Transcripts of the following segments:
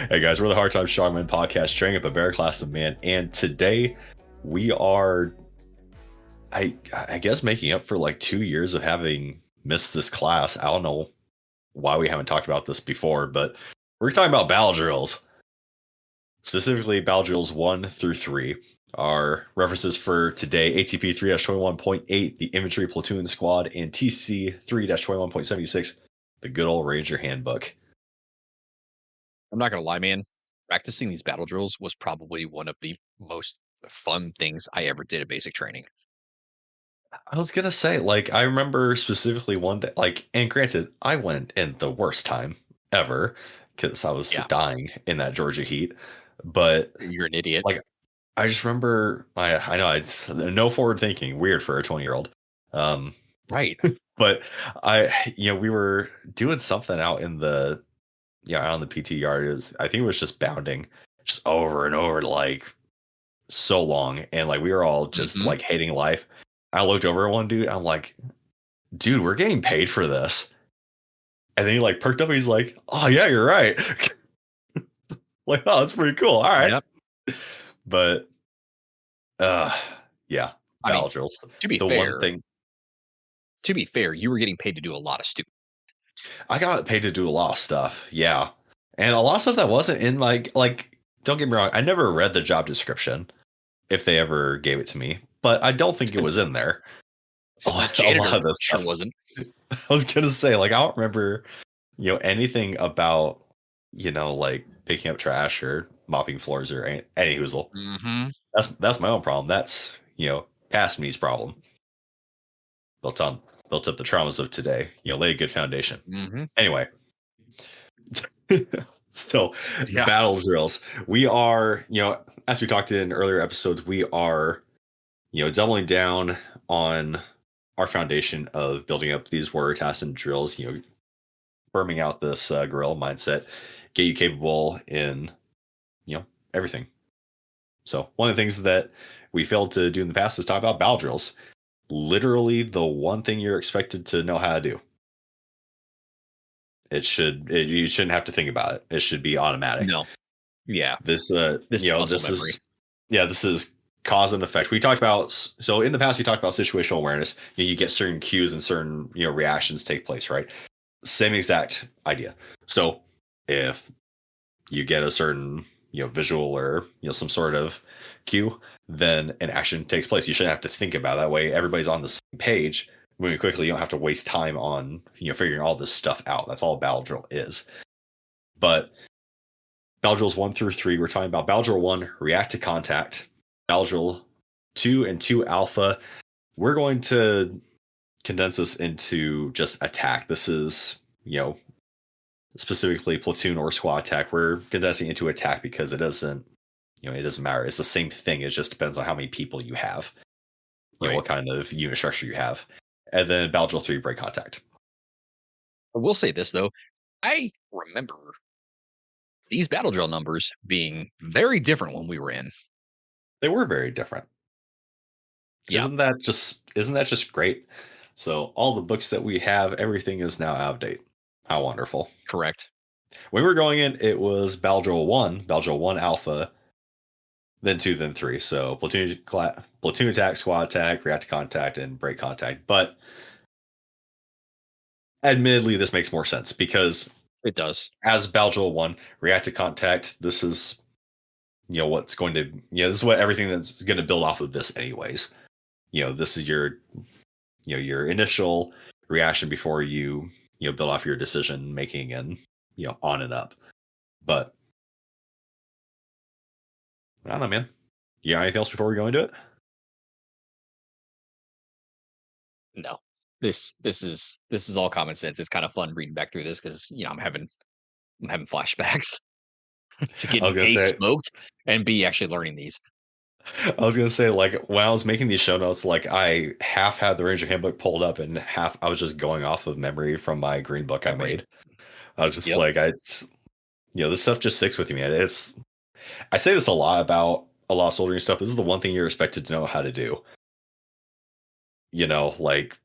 Hey guys, we're the Hard Time Strongman podcast, training up a better class of man, and today we are, I guess, making up for like 2 years of having missed this class. I don't know why we haven't talked about this before, but we're talking about battle drills, specifically battle drills 1 through 3. Our references for today: ATP 3-21.8, the Infantry Platoon Squad, and TC 3-21.76, the good old Ranger Handbook. I'm not gonna lie, man. Practicing these battle drills was probably one of the most fun things I ever did at basic training. I was gonna say, like, I remember specifically one day, like, and granted, I went in the worst time ever because I was Yeah, dying in that Georgia heat. But you're an idiot. like, I just remember, I know it's no forward thinking, weird for a 20-year-old. Um, Right. but we were doing something out in the, out on the PT yard. I think it was just bounding, just over and over, like so long, and like we were all just Mhm. like hating life. I looked over at one dude. I'm like, dude, we're getting paid for this. And then he like perked up and he's like, oh yeah, you're right. Like, oh, that's pretty cool. All right. Yep. But uh yeah, I mean, battle drills. to be The one fair thing to be fair, you were getting paid to do a lot of stupid. I got paid to do a lot of stuff, yeah. And a lot of stuff that wasn't in my, like, don't get me wrong, I never read the job description if they ever gave it to me, but I don't think it was in there. The A lot janitor of this sure stuff. wasn't. I was gonna say, like, I don't remember, anything about, like picking up trash or mopping floors or any hoozle. Mhm. That's my own problem. That's, past me's problem. Built on built up the traumas of today. Lay a good foundation. Mhm. Anyway, still Yeah. battle drills. We are, as we talked in earlier episodes, we are, doubling down on our foundation of building up these warrior tasks and drills. Firming out this guerrilla mindset, get you capable in, everything. So one of the things that we failed to do in the past is talk about battle drills. Literally the one thing you're expected to know how to do. You shouldn't have to think about it. It should be automatic. No. Yeah. This This is muscle this memory. is, this is cause and effect. We talked about, so in the past we talked about situational awareness. You get certain cues and certain, reactions take place, right? Same exact idea. So if you get a certain, visual or, some sort of cue, then an action takes place. You shouldn't have to think about it. That way everybody's on the same page moving quickly. You don't have to waste time on, figuring all this stuff out. That's all battle drill is. But battle drills 1 through 3, we're talking about battle drill 1, react to contact. Battle drill 2 and 2 alpha, we're going to condense this into just attack. This is, specifically platoon or squad attack. We're condensing into attack because it doesn't, it doesn't matter. It's the same thing. It just depends on how many people you have, Right. what kind of unit structure you have. And then battle drill 3, break contact. I will say this though. I remember these battle drill numbers being very different when we were in. They were very different. Yeah, Isn't that just great? So all the books that we have, everything is now out of date. How wonderful. correct. When we were going in, it was battle drill 1, battle drill 1 alpha, then 2, then 3. So platoon attack, squad attack, react to contact, and break contact. But admittedly, this makes more sense because It does. as battle drill 1, react to contact, this is, what's going to, this is what everything that's going to build off of this anyways. This is your, your initial reaction before you, build off your decision making and, on and up. But I don't know, man. You got anything else before we go into it? No. This is all common sense. It's kind of fun reading back through this because I'm having flashbacks to I was getting gonna A say, smoked and B actually learning these. like, when I was making these show notes, like, I half had the Ranger Handbook pulled up and half I was just going off of memory from my green book I Memory. made. I was just Yep. like, this stuff just sticks with me. I say this a lot about a lot of soldiering stuff. This is the one thing you're expected to know how to do. Like,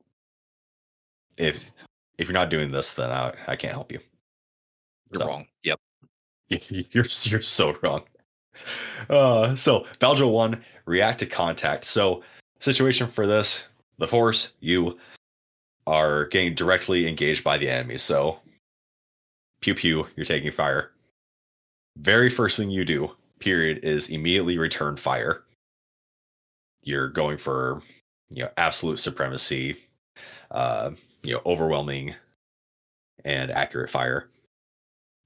if you're not doing this, then I can't help you. You're So wrong. Yep. You're so wrong. So Valjo 1, react to contact. So situation for this, the force, you are getting directly engaged by the enemy. So pew pew, you're taking fire. Very first thing you do, period, is immediately return fire. You're going for absolute supremacy, uh, overwhelming and accurate fire.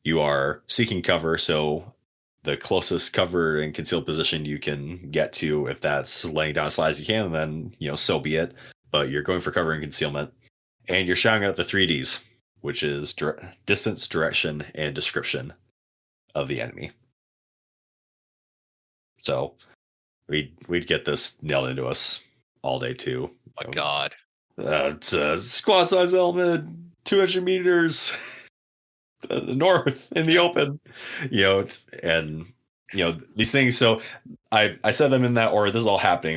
You are seeking cover, so the closest cover and concealed position you can get to, if that's laying down as flat as you can, then so be it. But you're going for cover and concealment, and you're shouting out the 3Ds, which is distance, direction, and description of the enemy. So we'd get this nailed into us all day too. My God. It's a squad size element, 200 meters north in the open, and these things. So I said them in that order. This is all happening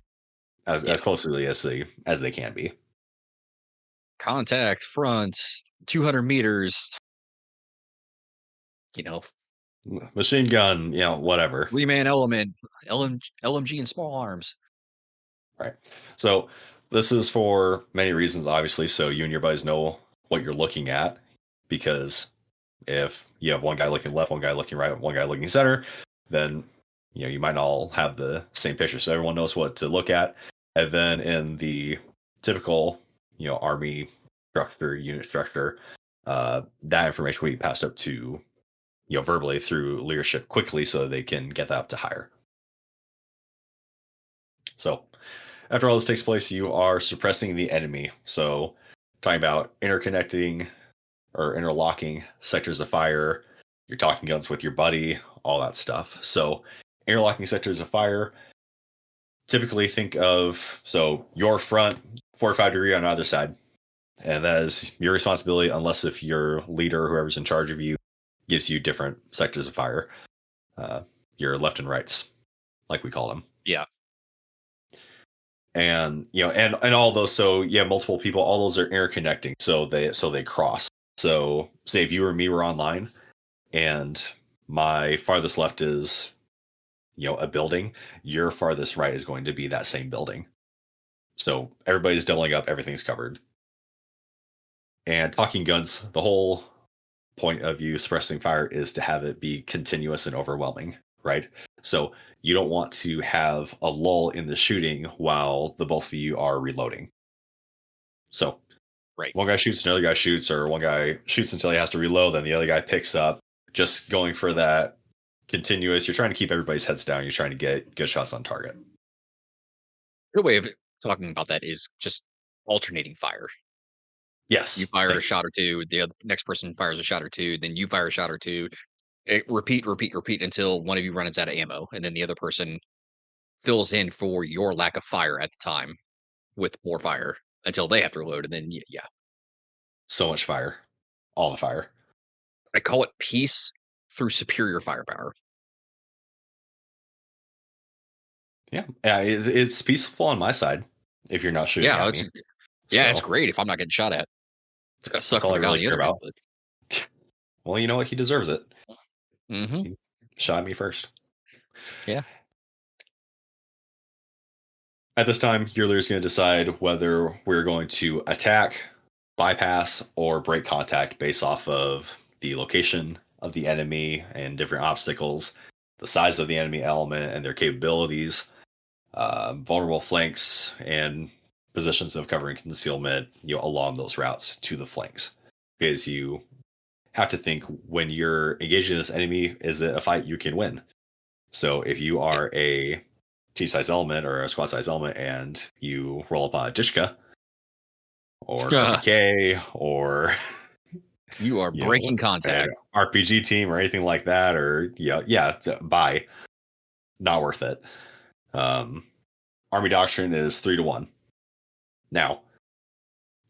as closely as they can be. Contact front 200 meters. Machine gun, whatever. 3-man element, LMG and small arms. Right. So this is for many reasons, obviously. So you and your buddies know what you're looking at, because if you have one guy looking left, one guy looking right, one guy looking center, then you might not all have the same picture. So everyone knows what to look at. And then in the typical army structure, unit structure, that information will be passed up to verbally through leadership quickly, so they can get that up to higher. So after all this takes place, you are suppressing the enemy. So talking about interconnecting or interlocking sectors of fire, you're talking guns with your buddy, all that stuff. So interlocking sectors of fire, typically think of, so your front 45 degree on either side, and that is your responsibility, unless if your leader or whoever's in charge of you gives you different sectors of fire, your left and rights, like we call them. Yeah. And and all those, so multiple people, all those are interconnecting, so they cross. So say if you or me were online and my farthest left is a building, your farthest right is going to be that same building. So everybody's doubling up, everything's covered. And talking guns, the whole point of you suppressing fire is to have it be continuous and overwhelming, right? So you don't want to have a lull in the shooting while the both of you are reloading. So right, one guy shoots, another guy shoots, or one guy shoots until he has to reload, then the other guy picks up, just going for that continuous. You're trying to keep everybody's heads down. You're trying to get good shots on target. good way of talking about that is just alternating fire. Yes. You fire a shot or two, the next person fires a shot or two, then you fire a shot or two. Repeat until one of you runs out of ammo, and then the other person fills in for your lack of fire at the time with more fire until they have to reload, and then yeah. So much fire. All the fire. I call it peace through superior firepower. Yeah. It's peaceful on my side if you're not shooting at me. It's great if I'm not getting shot at. It's gonna suck for the guy on the other end. Well, you know what? He deserves it. Mm-hmm. He shot me first. Yeah. At this time, your leader's going to decide whether we're going to attack, bypass, or break contact based off of the location of the enemy and different obstacles, the size of the enemy element and their capabilities, vulnerable flanks, and positions of cover and concealment along those routes to the flanks. Because you have to think, when you're engaging this enemy, is it a fight you can win? So if you are a team size element or a squad size element and you roll up on a Dishka or PK or you are breaking contact, RPG team or anything like that, or bye, not worth it. Army doctrine is 3-1. Now,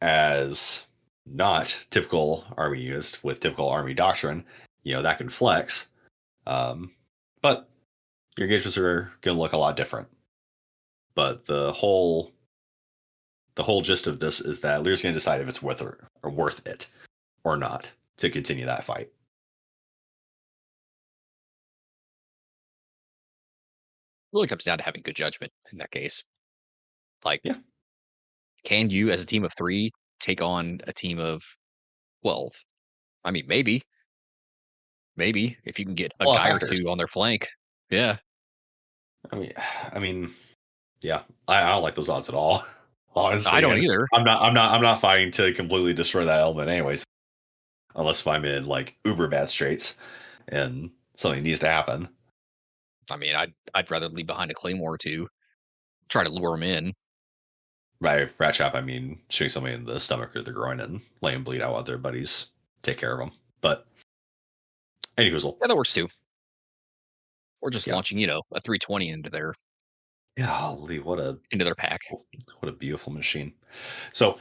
as not typical army units with typical army doctrine, that can flex, but your engagements are going to look a lot different. But the whole gist of this is that leader's going to decide if it's worth it or not to continue that fight. really comes down to having good judgment in that case. Like, Yeah. can you, as a team of 3, take on a team of 12? I mean, maybe if you can get a A lot of guy or factors. 2 on their flank. Yeah. I mean, I mean, yeah, I don't like those odds at all. I Honestly, don't and either. I'm not fighting to completely destroy that element, anyways. Unless if I'm in like uber bad straits and something needs to happen. I mean, I'd rather leave behind a claymore to try to lure them in. By rat trap, I mean shooting somebody in the stomach or the groin and letting them bleed out while their buddies take care of them. But any whoozle, Yeah, that works too. Or just yeah, launching, a 320 golly, into their pack. what a beautiful machine. So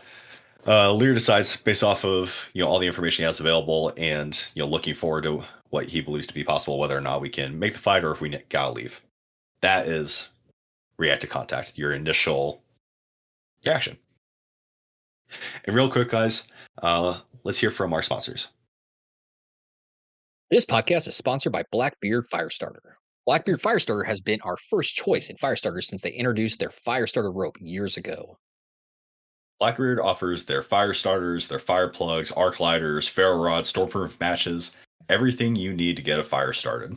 Lear decides based off of all the information he has available and looking forward to what he believes to be possible, whether or not we can make the fight or if we gotta leave. That is react to contact, your initial reaction. And real quick, guys, let's hear from our sponsors. This podcast is sponsored by Blackbeard Firestarter. Blackbeard Firestarter has been our first choice in Firestarter since they introduced their Firestarter rope years ago. Blackbeard offers their fire starters, their fire plugs, arc lighters, ferro rods, stormproof matches, everything you need to get a fire started.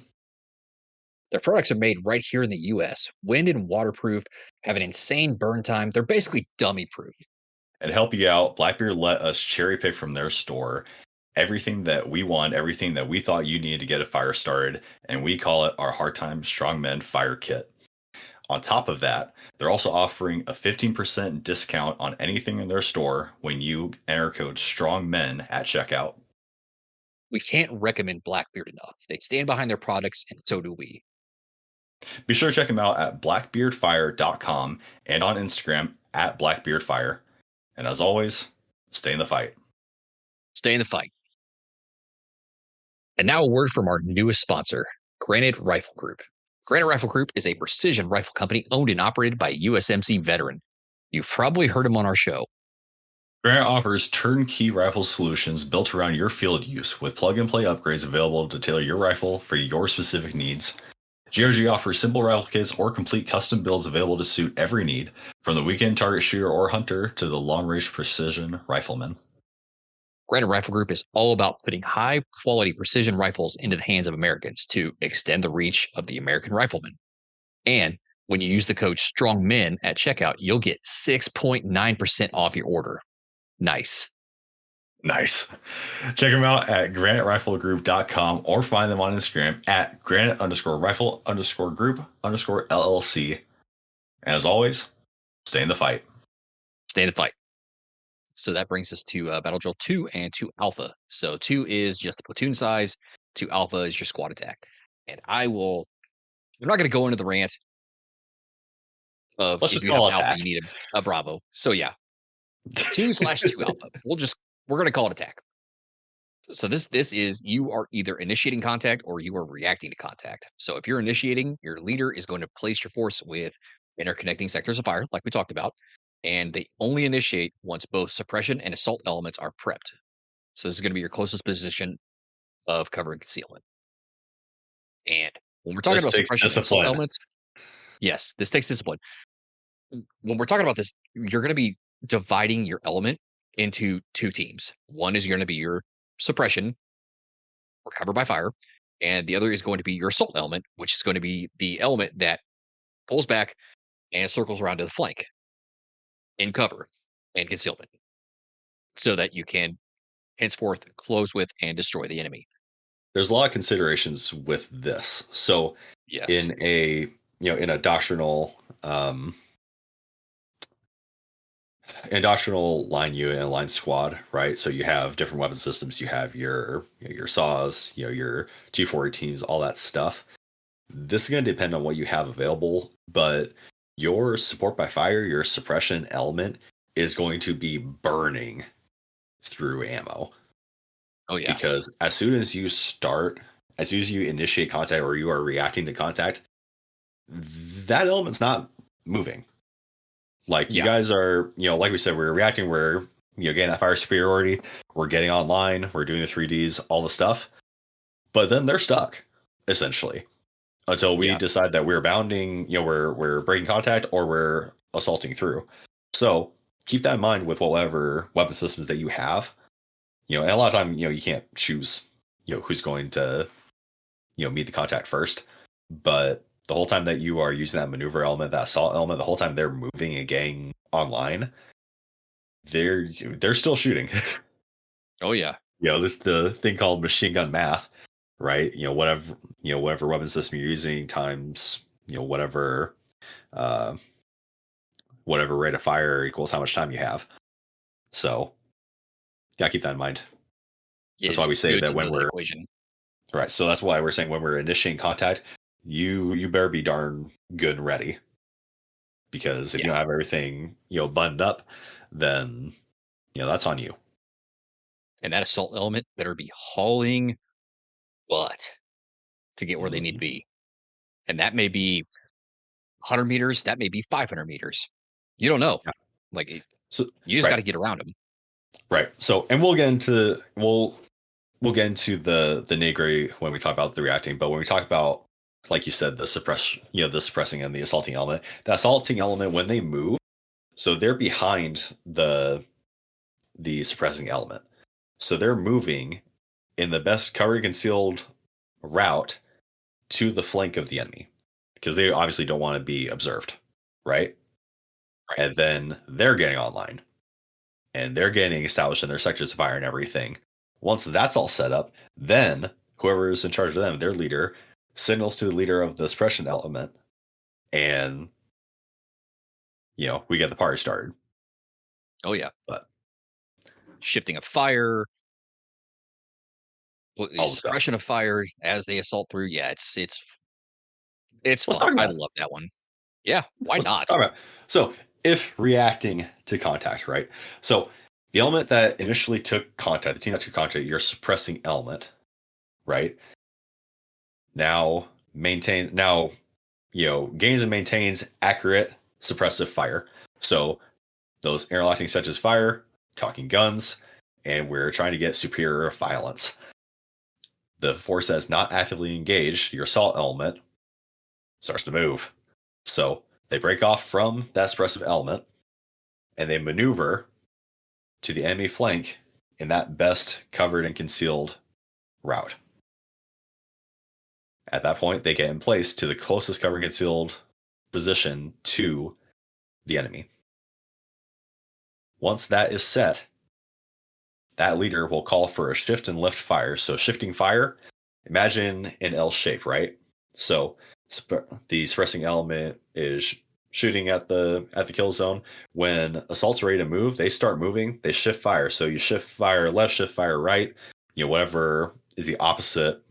Their products are made right here in the US, wind and waterproof, have an insane burn time. They're basically dummy proof. And to help you out, Blackbeard let us cherry pick from their store everything that we want, everything that we thought you needed to get a fire started, and we call it our Hard Time Strong Men Fire Kit. On top of that, they're also offering a 15% discount on anything in their store when you enter code STRONGMEN at checkout. We can't recommend Blackbeard enough. They stand behind their products, and so do we. Be sure to check them out at blackbeardfire.com and on Instagram at blackbeardfire. And as always, stay in the fight. Stay in the fight. And now a word from our newest sponsor, Granite Rifle Group. Granite Rifle Group is a precision rifle company owned and operated by a USMC veteran. You've probably heard him on our show. Granite offers turnkey rifle solutions built around your field use with plug-and-play upgrades available to tailor your rifle for your specific needs. GRG offers simple rifle kits or complete custom builds available to suit every need, from the weekend target shooter or hunter to the long-range precision rifleman. Granite Rifle Group is all about putting high-quality precision rifles into the hands of Americans to extend the reach of the American rifleman. And when you use the code STRONGMEN at checkout, you'll get 6.9% off your order. Nice. Nice. Check them out at graniteriflegroup.com or find them on Instagram at granite_rifle_group_LLC. And as always, stay in the fight. Stay in the fight. So that brings us to Battle Drill 2 and 2 Alpha. So 2 is just the platoon size, 2 Alpha is your squad attack. And I'm not going to go into the rant of Let's if just you have call an it Alpha, attack. you need a Bravo. So yeah, 2/2 Alpha. We're going to call it attack. So this is you are either initiating contact or you are reacting to contact. So if you're initiating, your leader is going to place your force with interconnecting sectors of fire, like we talked about, and they only initiate once both suppression and assault elements are prepped. So this is going to be your closest position of cover and concealment. And when we're talking This about takes suppression and assault discipline. elements, yes, this takes discipline. When we're talking about this, you're going to be dividing your element into 2 teams. One is going to be your suppression or cover by fire, and the other is going to be your assault element, which is going to be the element that pulls back and circles around to the flank in cover and concealment, so that you can henceforth close with and destroy the enemy. There's a lot of considerations with this. So Yes. in a doctrinal line unit and line squad, right? So you have different weapon systems. You have your saws, your 240 all that stuff. This is going to depend on what you have available, but your support by fire, your suppression element is going to be burning through ammo. Oh yeah. Because as soon as you initiate contact or you are reacting to contact, that element's not moving. Like you Yeah. guys are, like we said, we're reacting, we're getting that fire superiority, we're getting online, we're doing the 3Ds, all the stuff. But then they're stuck, essentially. until we Yeah. decide that we're bounding, we're breaking contact or we're assaulting through. So keep that in mind with whatever weapon systems that you have. And a lot of time, you can't choose, who's going to, meet the contact first. But the whole time that you are using that maneuver element, that assault element, the whole time they're moving and getting online, they're still shooting. Oh yeah. This the thing called machine gun math, right? Whatever weapon system you're using times, whatever uh whatever rate of fire equals how much time you have. So gotta keep that in mind. That's why It's we say good that to when know that we're equation. right. So that's why we're saying when we're initiating contact, you better be darn good and ready. Because if you Yeah. don't have everything, buttoned up, then that's on you. And that assault element better be hauling butt to get where they need to Mhm. be. And that may be 100 meters, that may be 500 meters. You don't know. Yeah. Like, So you just right, gotta get around them. right. So and we'll get into the nitty when we talk about the reacting, but when we talk about, like you said, the suppressing and the assaulting element, the assaulting element when they move, so they're behind the suppressing element. So they're moving in the best cover and concealed route to the flank of the enemy because they obviously don't want to be observed, right? Right. And then they're getting online and they're getting established in their sectors of fire and everything. Once that's all set up, then whoever is in charge of them, their leader, signals to the leader of the suppression element, and we get the party started. Oh, yeah. But Shifting of fire, all the stuff. suppression of fire as they assault through. Yeah, it's Let's fun. talk I about it. love that one. Yeah, why Let's not? talk about it. So if reacting to contact, right? So the element that initially took contact, the team that took contact, your suppressing element, right? Now gains and maintains accurate suppressive fire. So those interlocking such as fire, talking guns, and we're trying to get superior violence. The force that is not actively engaged, your assault element, starts to move. So they break off from that suppressive element and they maneuver to the enemy flank in that best covered and concealed route. At that point, they get in place to the closest covered and concealed position to the enemy. Once that is set, that leader will call for a shift and lift fire. So shifting fire, imagine an L shape, right? So the suppressing element is shooting at the kill zone. When assault's ready to move, they start moving. They shift fire. So you shift fire left, shift fire right. Whatever is the opposite,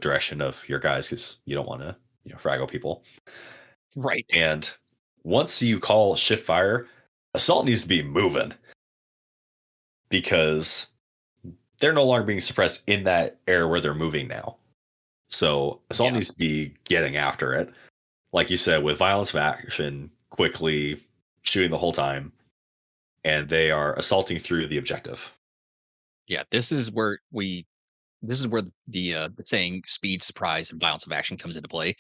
direction of your guys, because you don't want to, fraggle people. Right. And once you call shift fire, assault needs to be moving because they're no longer being suppressed in that area where they're moving now. So assault Yeah. needs to be getting after it. Like you said, with violence of action, quickly shooting the whole time, and they are assaulting through the objective. Yeah. This is where the saying speed, surprise, and violence of action comes into play.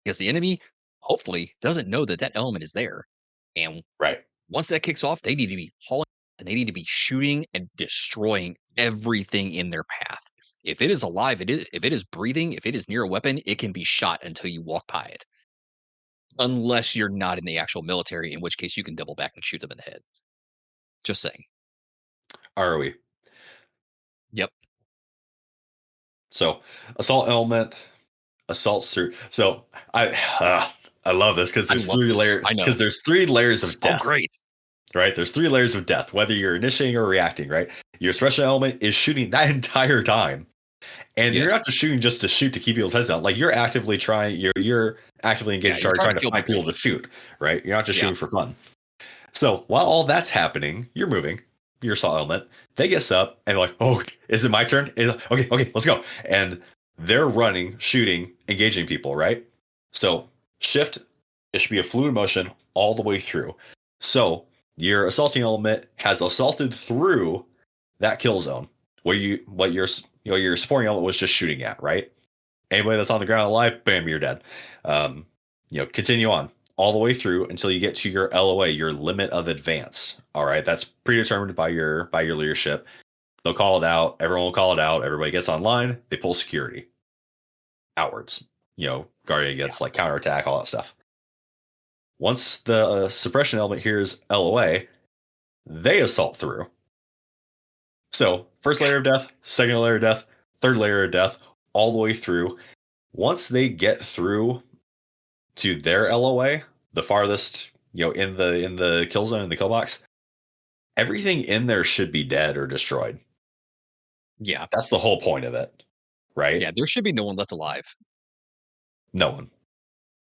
Because the enemy hopefully doesn't know that that element is there. And Right. once that kicks off, they need to be hauling and they need to be shooting and destroying everything in their path. If it is alive, if it is breathing, if it is near a weapon, it can be shot until you walk by it. Unless you're not in the actual military, in which case you can double back and shoot them in the head. Just saying. Are we? Yep. So assault element assaults through. So I love this because I there's love three this. layers I know. because there's three layers of So death. great. Right? There's three layers of death, whether you're initiating or reacting, right? Your special element is shooting that entire time. And you're Yes. not just shooting just to shoot to keep people's heads down. Like you're actively trying, you're actively Yeah, engaged, you're trying trying to to kill find people. people to shoot, right? You're not just Yeah. shooting for fun. So while all that's happening, you're moving, your assault element. They get up and they're like, oh, is it my turn? Okay, let's go. And they're running, shooting, engaging people, right? So shift, it should be a fluid motion all the way through. So your assaulting element has assaulted through that kill zone where your supporting element was just shooting at, right? Anybody that's on the ground alive, bam, you're dead. Continue on all the way through until you get to your LOA, your limit of advance. All right, that's predetermined by your leadership. They'll call it out. Everyone will call it out. Everybody gets online. They pull security outwards. Guarding against like counterattack, all that stuff. Once the suppression element hears LOA, they assault through. So first layer of death, second layer of death, third layer of death, all the way through. Once they get through to their LOA, the farthest, in the kill zone, in the kill box, everything in there should be dead or destroyed. Yeah. That's the whole point of it, right? Yeah, there should be no one left alive. No one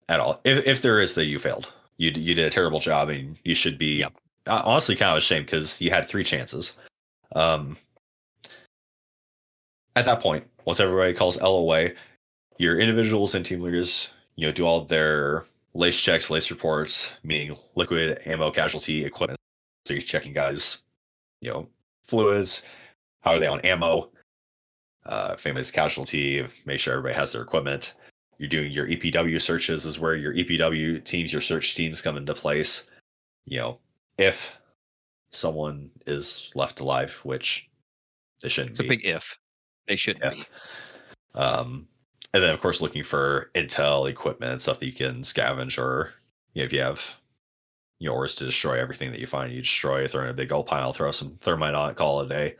at all. If there is, that you failed. You did a terrible job, and you should be Yep. honestly kind of ashamed because you had 3 chances. At that point, once everybody calls LOA, your individuals and team leaders, do all their lace checks, lace reports, meaning liquid, ammo, casualty, equipment. So you're checking guys, fluids. How are they on ammo? Famous casualty. Make sure everybody has their equipment. You're doing your EPW searches. Is where your EPW teams, your search teams, come into place. If someone is left alive, which they shouldn't It's be. a big if. They shouldn't be. And then, of course, looking for intel, equipment, stuff that you can scavenge, or if you have orders to destroy everything that you find, you destroy, throw in a big old pile, throw some thermite on it, call it a day.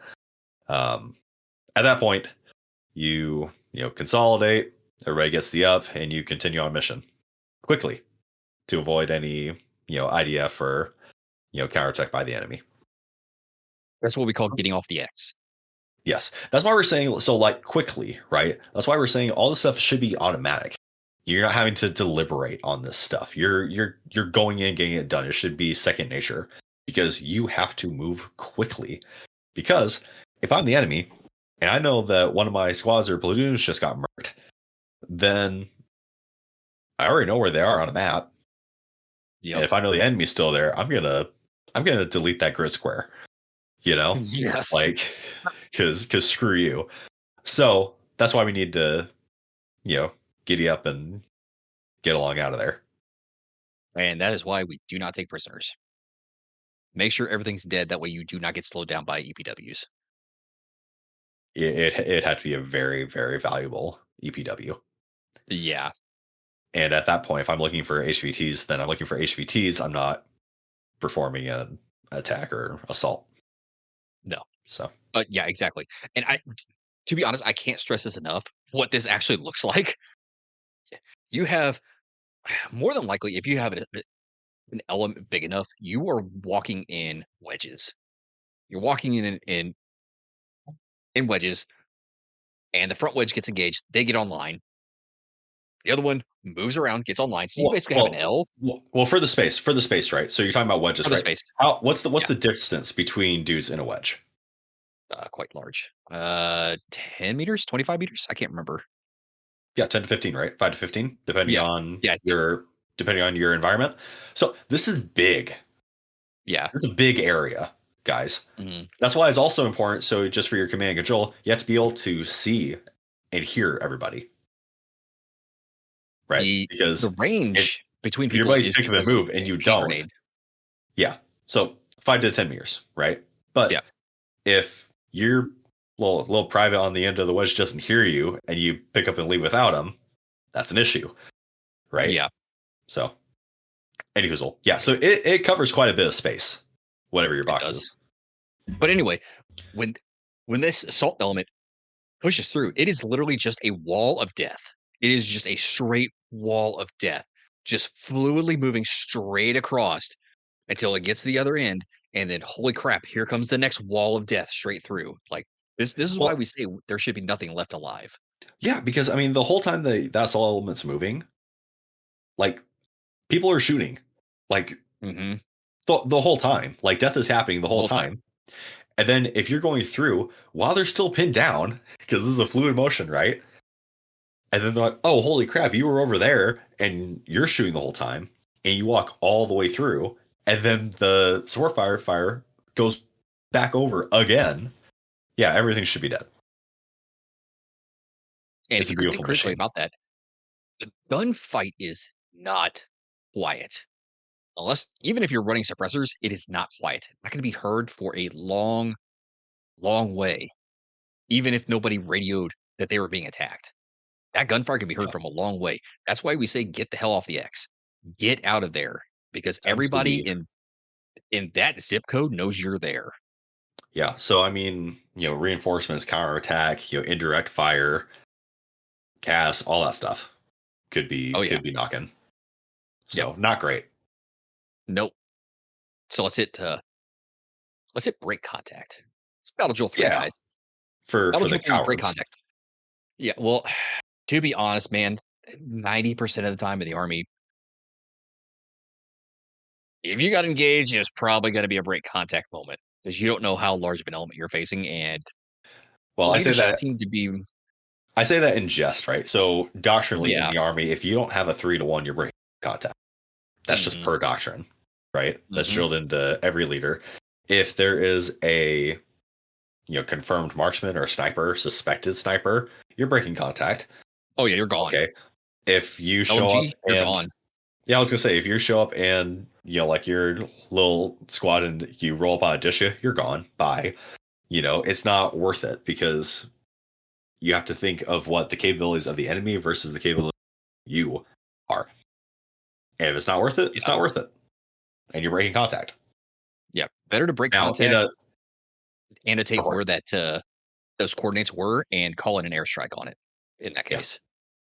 At that point, you consolidate, everybody gets the up, and you continue on mission quickly to avoid any IDF or counterattack by the enemy. That's what we call getting off the X. Yes, that's why we're saying so, like, quickly, right? That's why we're saying all this stuff should be automatic. You're not having to deliberate on this stuff. You're going in, getting it done. It should be second nature because you have to move quickly. Because if I'm the enemy and I know that one of my squads or platoons just got murked, then I already know where they are on a map. Yep. And if I know the enemy's still there, I'm gonna delete that grid square. Yes. Like, because screw you. So that's why we need to, giddy up and get along out of there. And that is why we do not take prisoners. Make sure everything's dead. That way you do not get slowed down by EPWs. It had to be a very, very valuable EPW. Yeah. And at that point, if I'm looking for HVTs, then I'm looking for HVTs. I'm not performing an attack or assault. No. So. Yeah, exactly. And to be honest, I can't stress this enough. What this actually looks like. You have more than likely, if you have an element big enough, you are walking in wedges. You're walking in wedges, and the front wedge gets engaged. They get online. The other one moves around, gets online. So you basically have an L Well, for the space, right? So you're talking about wedges, for the right? space. What's Yeah. the distance between dudes in a wedge? Quite large. 10 meters, 25 meters. I can't remember. Yeah, 10 to 15, right? 5 to 15, depending Yeah. on Yeah. your environment. So this is big. Yeah. This is a big area, guys. Mhm. That's why it's also important. So just for your command and control, you have to be able to see and hear everybody, right? The Because range between if your people buddies is pick up and because of move and a you hand don't, grenade. yeah. So 5 to 10 meters, right? But Yeah. if your little private on the end of the wedge doesn't hear you and you pick up and leave without them, that's an issue, right? Yeah. So, anywhoozle, yeah. So it covers quite a bit of space, whatever your It box does. is. But anyway, when this assault element pushes through, it is literally just a wall of death. It is just a straight wall of death, just fluidly moving straight across until it gets to the other end, and then holy crap, here comes the next wall of death straight through. Like this is why Well, we say there should be nothing left alive. yeah, because I mean, the whole time that's all element's moving, like people are shooting, like Hmm. the whole time, like death is happening the The whole whole time. time. And then if you're going through while they're still pinned down, because this is a fluid motion, right? And then they're like, oh, holy crap, you were over there and you're shooting the whole time. And you walk all the way through. And then the support fire goes back over again. Yeah, everything should be dead. And if It's a you could think beautiful critically machine. about that, the gunfight is not quiet. Unless even if you're running suppressors, it is not quiet. Not gonna be heard for a long, long way, even if nobody radioed that they were being attacked. That gunfire can be heard Yeah, from a long way. That's why we say get the hell off the X. Get out of there because time to everybody leave. in that zip code knows you're there. Yeah. So I mean, reinforcements, counterattack, indirect fire, gas, all that stuff Oh yeah. could be knocking. Yep. So not great. Nope. So let's hit break contact. Let's battle drill 3 Yeah. guys. Battle For the drill 3 break cowards. contact. Yeah, well, to be honest, man, 90% of the time in the army, if you got engaged, it's probably gonna be a break contact moment because you don't know how large of an element you're facing, and Well, leadership seemed to be I say that in jest, right? So doctrinally in yeah. the army, if you don't have a 3-to-1, you're breaking contact. That's just Mhm, per doctrine, right? That's mhm. drilled into every leader. If there is a confirmed marksman or sniper, suspected sniper, you're breaking contact. Oh, yeah, you're gone. Okay. If you show up LG, you're and gone. yeah, I was gonna say if you show up and like your little squad and you roll up on a dish, you're gone. Bye. It's not worth it because you have to think of what the capabilities of the enemy versus the capabilities you are. And if it's not worth it, it's Yeah, not worth it. And you're breaking contact. yeah. Better to break Now, in contact, a annotate cohort, where that, those coordinates were, and call in an airstrike on it in that yeah, case,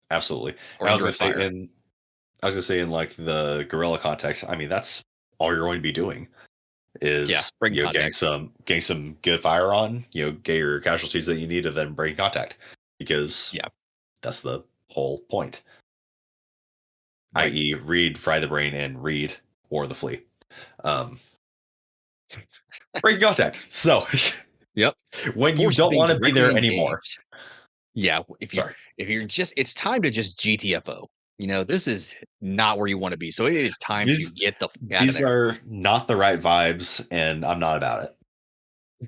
absolutely. or And indirect fire. I was gonna say in like the guerrilla context, I mean that's all you're going to be doing Yeah, is breaking contact. getting some good fire on, get your casualties that you need and then breaking contact. Because Yeah, that's the whole point. right. I.e. read, fry the brain, and read or the flea. Um breaking contact. So Yep. when you Forces don't being want to be directly there anymore. engaged. Yeah, Sorry. if you're just it's time to just GTFO. This is not where you wanna be, so it is time to These get the fuck out of these there. are not the right vibes, and I'm not about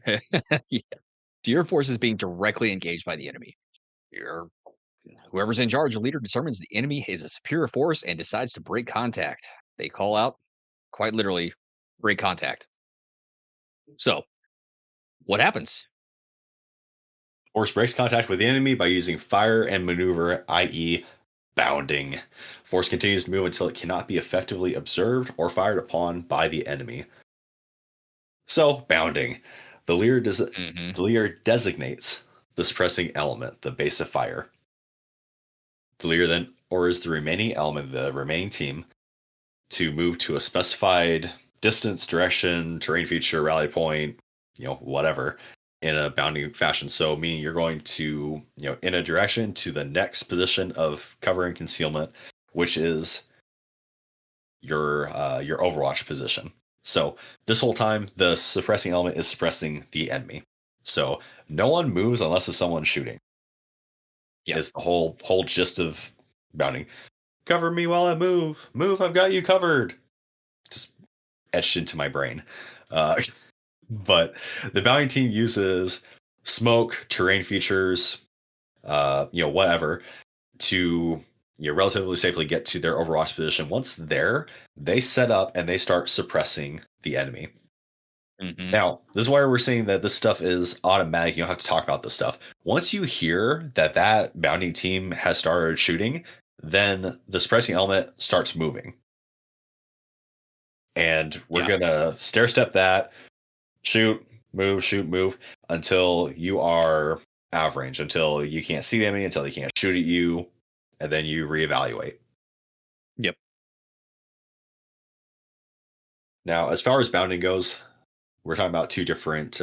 it. Yeah. So your force is being directly engaged by the enemy. Your whoever's in charge, the leader determines the enemy is a superior force and decides to break contact. They call out, quite literally, break contact. So, what happens? Force breaks contact with the enemy by using fire and maneuver, i.e., bounding. Force continues to move until it cannot be effectively observed or fired upon by the enemy. So, bounding. Mhm. The leader designates the suppressing element, the base of fire. The leader then orders the remaining element, the remaining team, to move to a specified distance, direction, terrain feature, rally point, whatever, in a bounding fashion. So, meaning you're going to, in a direction to the next position of cover and concealment, which is your Overwatch position. So, this whole time, the suppressing element is suppressing the enemy. So, no one moves unless if someone's shooting. Yep. Is the whole gist of bounding. Cover me while I move. Move, I've got you covered. Just etched into my brain. Uh, but the bounty team uses smoke, terrain features, whatever, to relatively safely get to their Overwatch position. Once there, they set up and they start suppressing the enemy. Mhm. Now, this is why we're saying that this stuff is automatic. You don't have to talk about this stuff. Once you hear that bounty team has started shooting, then the suppressing element starts moving. And we're Yeah. gonna stair step that, shoot, move until you are out of range, until you can't see the enemy, until they can't shoot at you, and then you reevaluate. Yep. Now, as far as bounding goes, we're talking about two different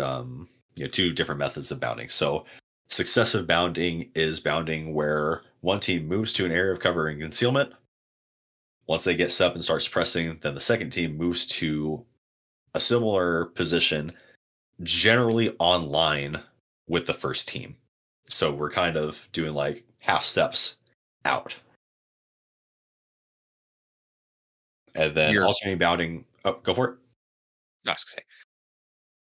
methods of bounding. So, successive bounding is bounding where one team moves to an area of cover and concealment. Once they get set up and starts pressing, then the second team moves to a similar position, generally online with the first team. So we're kind of doing like half steps out. And then Your alternating bounding. Oh, go for it. I was gonna say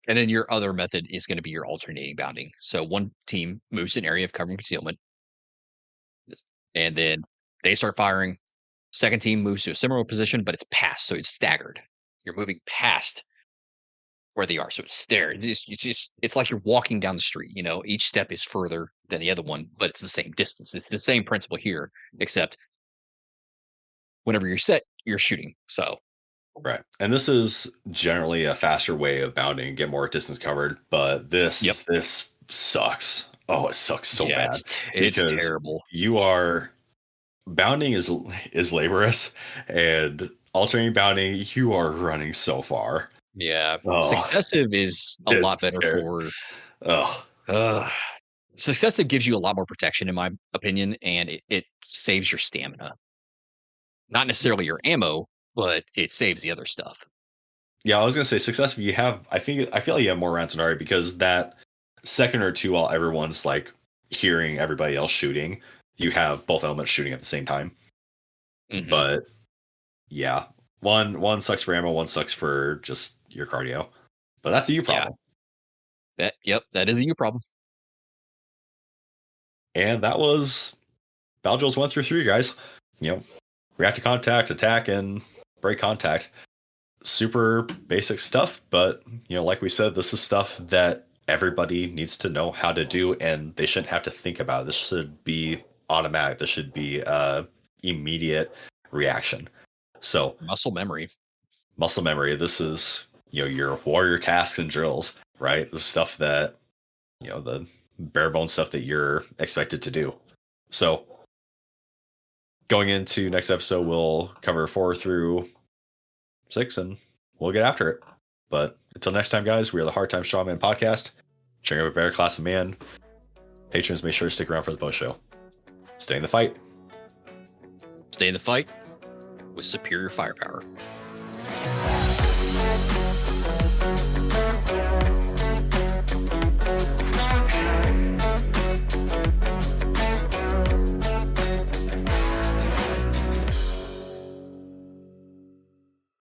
and then your other method is gonna be your alternating bounding. So one team moves an area of cover and concealment. and then they start firing. Second team moves to a similar position, but it's past, so it's staggered. You're moving past where they are, so it's stairs. It's like you're walking down the street. Each step is further than the other one, but it's the same distance. It's the same principle here, except whenever you're set, you're shooting. So Right. And this is generally a faster way of bounding and get more distance covered, but yep, this sucks. Oh, it sucks so yeah, bad it's because terrible. you are bounding is laborious, and alternating bounding, you are running so far. Yeah, Oh, successive is a lot it's better ter- for. oh, Uh, Successive gives you a lot more protection, in my opinion, and it saves your stamina. Not necessarily your ammo, but it saves the other stuff. yeah. I was gonna say successful. You have, I feel like you have more rounds than Ari because that second or two while everyone's like hearing everybody else shooting, you have both elements shooting at the same time. Hmm. But yeah, one sucks for ammo, one sucks for just your cardio. But that's a you Yeah, problem. that is a you problem. And that was Battlefields 1 through 3, guys. React to contact, attack, and break contact. Super basic stuff, but like we said, this is stuff that everybody needs to know how to do, and they shouldn't have to think about it. This should be automatic. This should be immediate reaction. So Muscle memory. muscle memory. This is your warrior tasks and drills, right? The stuff that the bare bones stuff that you're expected to do. So going into next episode, we'll cover 4 through 6, and we'll get after it. But until next time, guys, we are the Hard Time Strongman podcast. Sharing a better class of man. Patrons, make sure to stick around for the post show. Stay in the fight. Stay in the fight with superior firepower.